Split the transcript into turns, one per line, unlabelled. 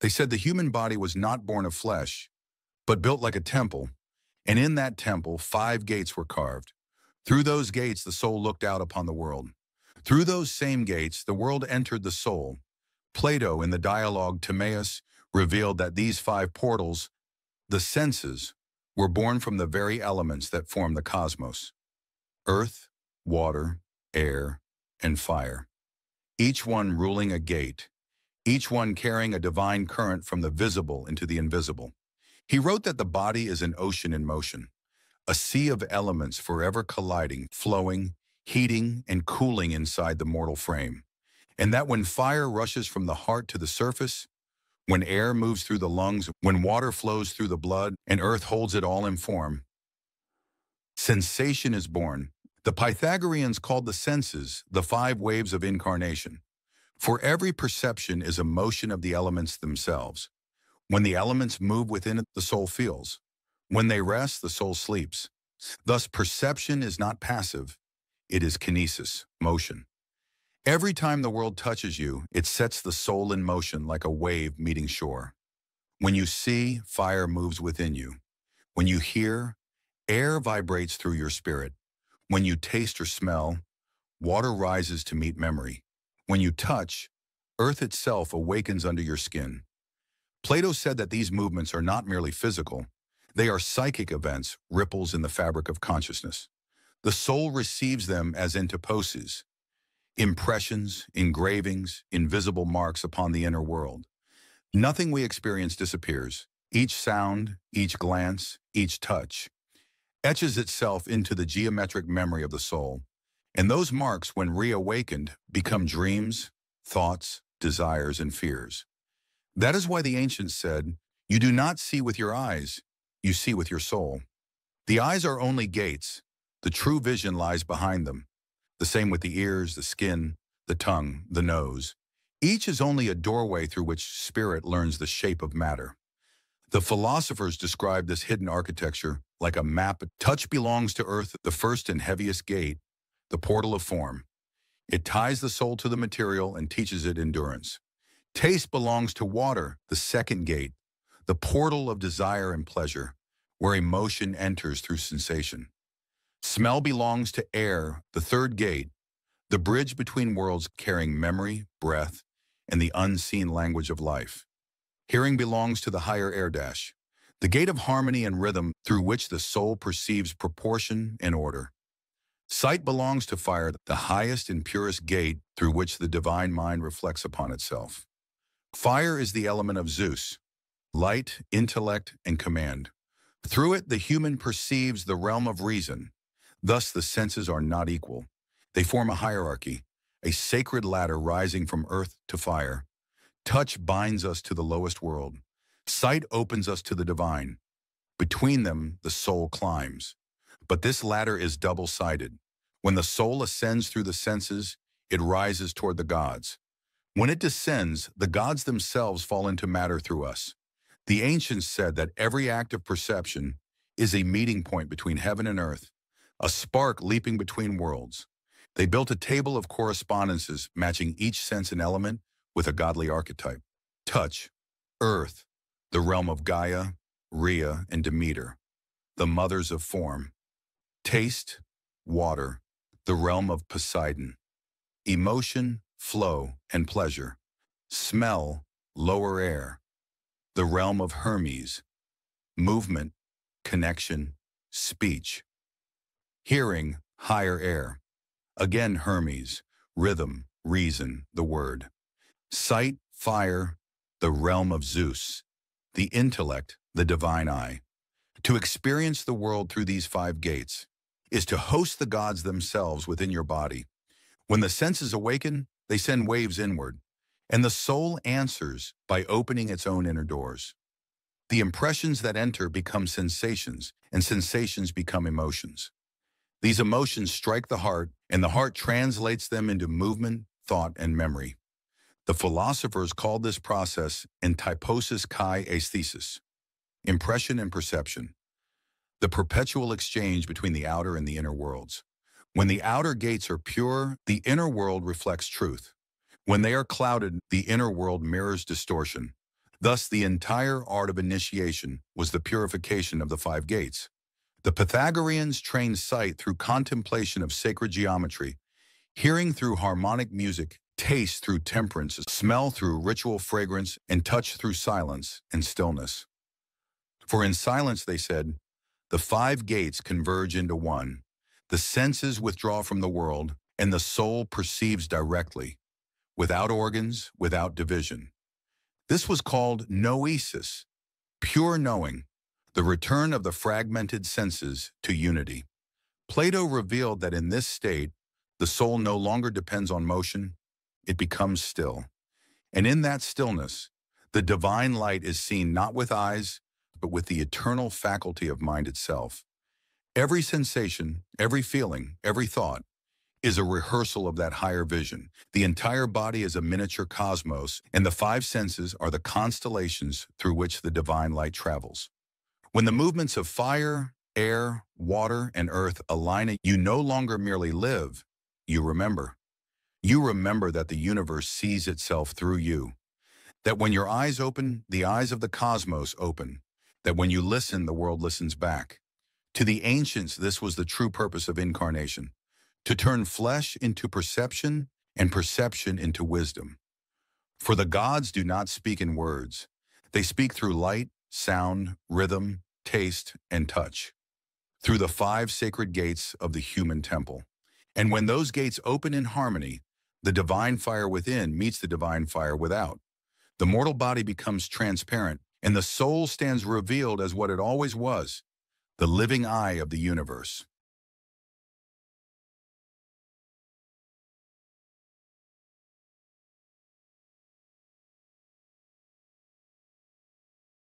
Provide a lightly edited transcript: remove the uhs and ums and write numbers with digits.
They said the human body was not born of flesh, but built like a temple, and in that temple 5 gates were carved. Through those gates the soul looked out upon the world. Through those same gates the world entered the soul. Plato, in the dialogue Timaeus, revealed that these 5 portals, the senses, were born from the very elements that form the cosmos: earth, water, air, and fire, each one ruling a gate, each one carrying a divine current from the visible into the invisible. He wrote that the body is an ocean in motion, a sea of elements forever colliding, flowing, heating, and cooling inside the mortal frame, and that when fire rushes from the heart to the surface, when air moves through the lungs, when water flows through the blood, and earth holds it all in form, sensation is born. The Pythagoreans called the senses the 5 waves of incarnation. For every perception is a motion of the elements themselves. When the elements move within it, the soul feels. When they rest, the soul sleeps. Thus, perception is not passive. It is kinesis, motion. Every time the world touches you, it sets the soul in motion like a wave meeting shore. When you see, fire moves within you. When you hear, air vibrates through your spirit. When you taste or smell, water rises to meet memory. When you touch, earth itself awakens under your skin. Plato said that these movements are not merely physical. They are psychic events, ripples in the fabric of consciousness. The soul receives them as entoposes, impressions, engravings, invisible marks upon the inner world. Nothing we experience disappears. Each sound, each glance, each touch etches itself into the geometric memory of the soul, and those marks, when reawakened, become dreams, thoughts, desires, and fears. That is why the ancients said, "You do not see with your eyes, you see with your soul." The eyes are only gates. The true vision lies behind them. The same with the ears, the skin, the tongue, the nose. Each is only a doorway through which spirit learns the shape of matter. The philosophers describe this hidden architecture like a map. Touch belongs to earth, the first and heaviest gate, the portal of form. It ties the soul to the material and teaches it endurance. Taste belongs to water, the second gate, the portal of desire and pleasure, where emotion enters through sensation. Smell belongs to air, the third gate, the bridge between worlds carrying memory, breath, and the unseen language of life. Hearing belongs to the higher air dash, the gate of harmony and rhythm through which the soul perceives proportion and order. Sight belongs to fire, the highest and purest gate through which the divine mind reflects upon itself. Fire is the element of Zeus, light, intellect, and command. Through it, the human perceives the realm of reason. Thus, the senses are not equal. They form a hierarchy, a sacred ladder rising from earth to fire. Touch binds us to the lowest world. Sight opens us to the divine. Between them, the soul climbs. But this ladder is double-sided. When the soul ascends through the senses, it rises toward the gods. When it descends, the gods themselves fall into matter through us. The ancients said that every act of perception is a meeting point between heaven and earth, a spark leaping between worlds. They built a table of correspondences matching each sense and element with a godly archetype. Touch, earth, the realm of Gaia, Rhea, and Demeter, the mothers of form. Taste, water, the realm of Poseidon. Emotion, flow, and pleasure. Smell, lower air, the realm of Hermes. Movement, connection, speech. Hearing, higher air. Again Hermes, rhythm, reason, the word. Sight, fire, the realm of Zeus. The intellect, the divine eye. To experience the world through these 5 gates is to host the gods themselves within your body. When the senses awaken, they send waves inward, and the soul answers by opening its own inner doors. The impressions that enter become sensations, and sensations become emotions. These emotions strike the heart, and the heart translates them into movement, thought, and memory. The philosophers called this process entyposis kai aesthesis, impression and perception, the perpetual exchange between the outer and the inner worlds. When the outer gates are pure, the inner world reflects truth. When they are clouded, the inner world mirrors distortion. Thus, the entire art of initiation was the purification of the five gates. The Pythagoreans trained sight through contemplation of sacred geometry, hearing through harmonic music, taste through temperance, smell through ritual fragrance, and touch through silence and stillness. For in silence, they said, the five gates converge into one. The senses withdraw from the world, and the soul perceives directly, without organs, without division. This was called noesis, pure knowing, the return of the fragmented senses to unity. Plato revealed that in this state, the soul no longer depends on motion, it becomes still. And in that stillness, the divine light is seen not with eyes, but with the eternal faculty of mind itself. Every sensation, every feeling, every thought is a rehearsal of that higher vision. The entire body is a miniature cosmos, and the five senses are the constellations through which the divine light travels. When the movements of fire, air, water, and earth align, you no longer merely live, you remember. You remember that the universe sees itself through you. That when your eyes open, the eyes of the cosmos open. That when you listen, the world listens back. To the ancients, this was the true purpose of incarnation, to turn flesh into perception and perception into wisdom. For the gods do not speak in words. They speak through light, sound, rhythm, taste, and touch, through the five sacred gates of the human temple. And when those gates open in harmony, the divine fire within meets the divine fire without. The mortal body becomes transparent, and the soul stands revealed as what it always was, the living eye of the universe.